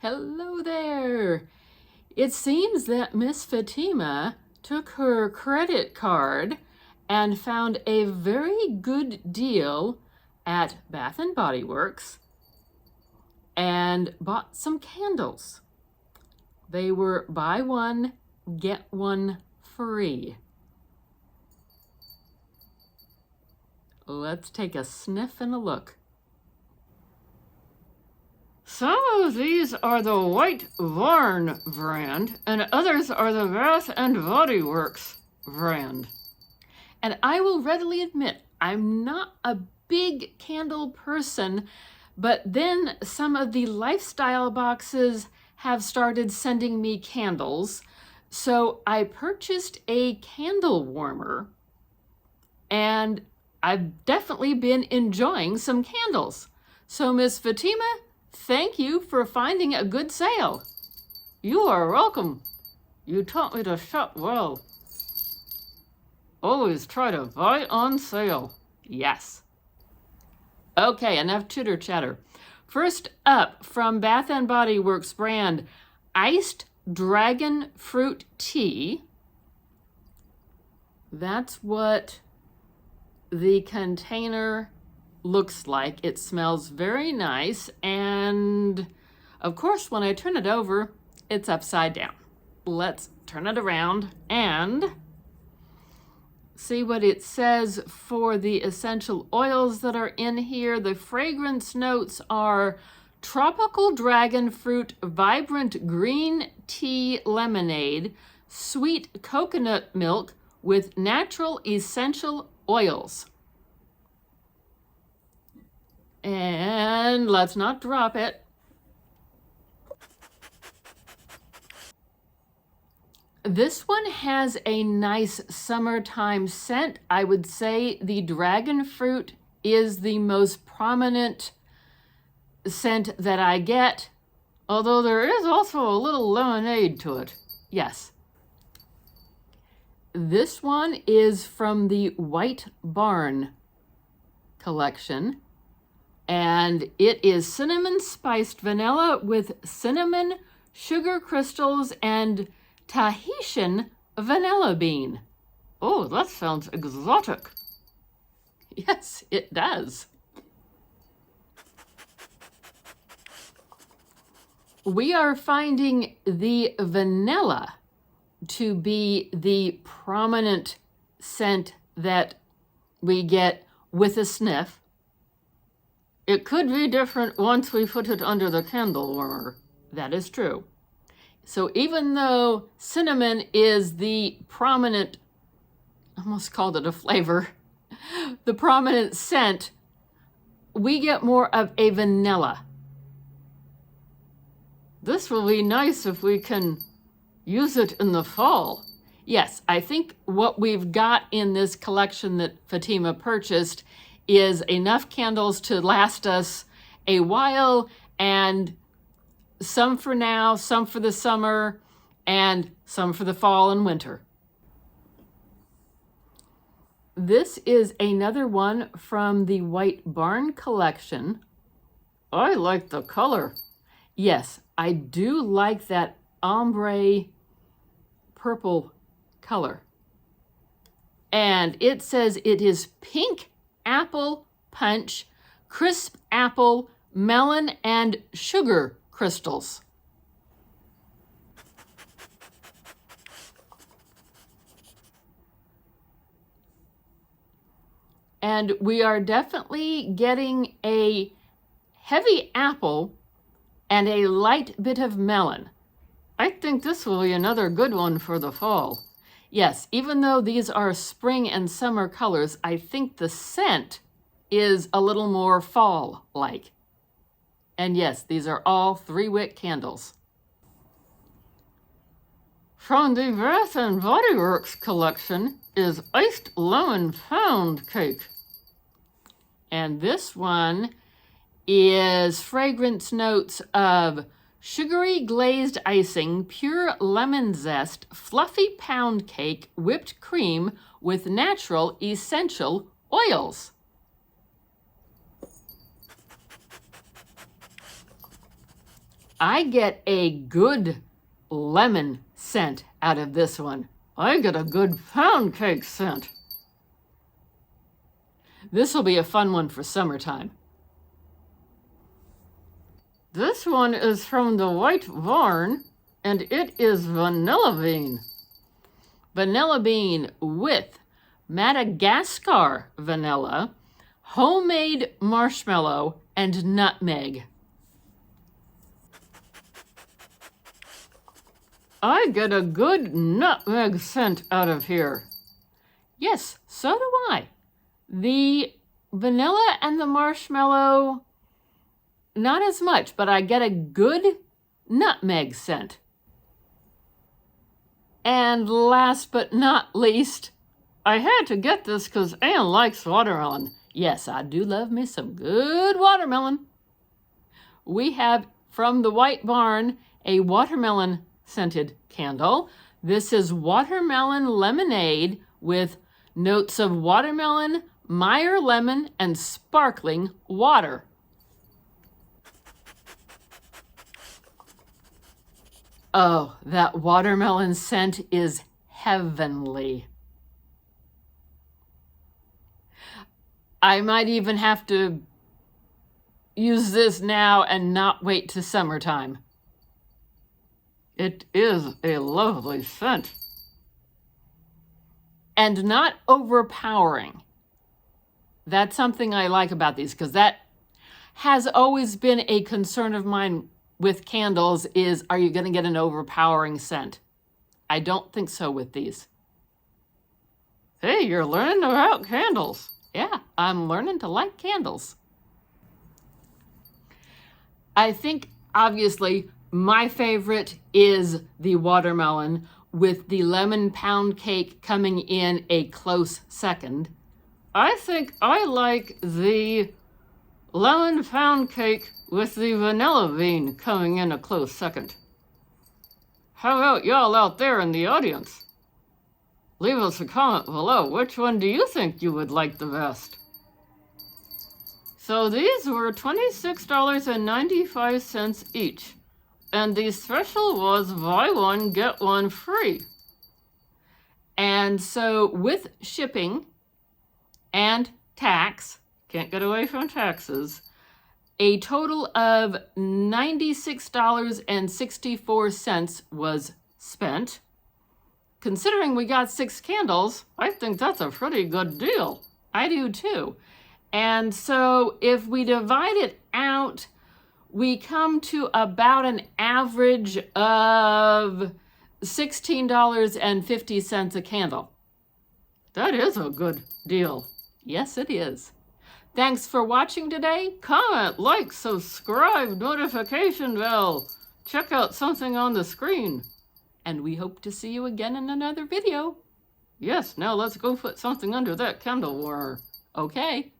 Hello there. It seems that Miss Fatima took her credit card and found a very good deal at Bath and Body Works and bought some candles. They were buy one, get one free. Let's take a sniff and a look. Some of these are the White Barn brand, and others are the Bath and Body Works brand. And I will readily admit, I'm not a big candle person, but then some of the lifestyle boxes have started sending me candles. So I purchased a candle warmer, and I've definitely been enjoying some candles. So Miss Fatima, thank you for finding a good sale. You are welcome. You taught me to shop well. Always try to buy on sale. Yes. Okay, enough chitter chatter. First up, from Bath and Body Works brand, Iced Dragon Fruit Tea. That's what the container looks like. It smells very nice, and of course when I turn it over, it's upside down. Let's turn it around and see what it says for the essential oils that are in here. The fragrance notes are tropical dragon fruit, vibrant green tea lemonade, sweet coconut milk with natural essential oils. And let's not drop it. This one has a nice summertime scent. I would say the dragon fruit is the most prominent scent that I get, although there is also a little lemonade to it. Yes. This one is from the White Barn collection, and it is cinnamon spiced vanilla with cinnamon, sugar crystals, and Tahitian vanilla bean. Oh, that sounds exotic. Yes, it does. We are finding the vanilla to be the prominent scent that we get with a sniff. It could be different once we put it under the candle warmer. That is true. So even though cinnamon is the prominent, I almost called it a flavor, the prominent scent, we get more of a vanilla. This will be nice if we can use it in the fall. Yes, I think what we've got in this collection that Fatima purchased is enough candles to last us a while, and some for now, some for the summer, and some for the fall and winter. This is another one from the White Barn collection. I like the color. Yes, I do like that ombre purple color. And it says it is pink apple punch, crisp apple, melon, and sugar crystals. And we are definitely getting a heavy apple and a light bit of melon. I think this will be another good one for the fall. Yes, even though these are spring and summer colors, I think the scent is a little more fall-like. And yes, these are all 3-wick candles. From the Bath and Body Works collection is Iced Lemon Pound Cake. And this one is fragrance notes of sugary glazed icing, pure lemon zest, fluffy pound cake, whipped cream with natural essential oils. I get a good lemon scent out of this one. I get a good pound cake scent. This will be a fun one for summertime. This one is from the White Barn, and it is vanilla bean. Vanilla bean with Madagascar vanilla, homemade marshmallow, and nutmeg. I get a good nutmeg scent out of here. Yes, so do I. The vanilla and the marshmallow, not as much, but I get a good nutmeg scent. And last but not least, I had to get this because Anne likes watermelon. Yes, I do love me some good watermelon. We have from the White Barn a watermelon scented candle. This is watermelon lemonade with notes of watermelon, Meyer lemon, and sparkling water. Oh, that watermelon scent is heavenly. I might even have to use this now and not wait to summertime. It is a lovely scent. And not overpowering. That's something I like about these, because that has always been a concern of mine with candles is, are you going to get an overpowering scent? I don't think so with these. Hey, you're learning about candles. Yeah, I'm learning to like candles. I think, obviously, my favorite is the watermelon, with the lemon pound cake coming in a close second. I think I like the lemon pound cake with the vanilla bean coming in a close second. How about y'all out there in the audience? Leave us a comment below. Which one do you think you would like the best? So these were $26.95 each. And the special was buy one, get one free. And so with shipping and tax, can't get away from taxes, a total of $96.64 was spent. Considering we got 6 candles, I think that's a pretty good deal. I do too. And so if we divide it out, we come to about an average of $16.50 a candle. That is a good deal. Yes, it is. Thanks for watching today. Comment, like, subscribe, notification bell. Check out something on the screen. And we hope to see you again in another video. Yes, now let's go put something under that candle warmer. Okay.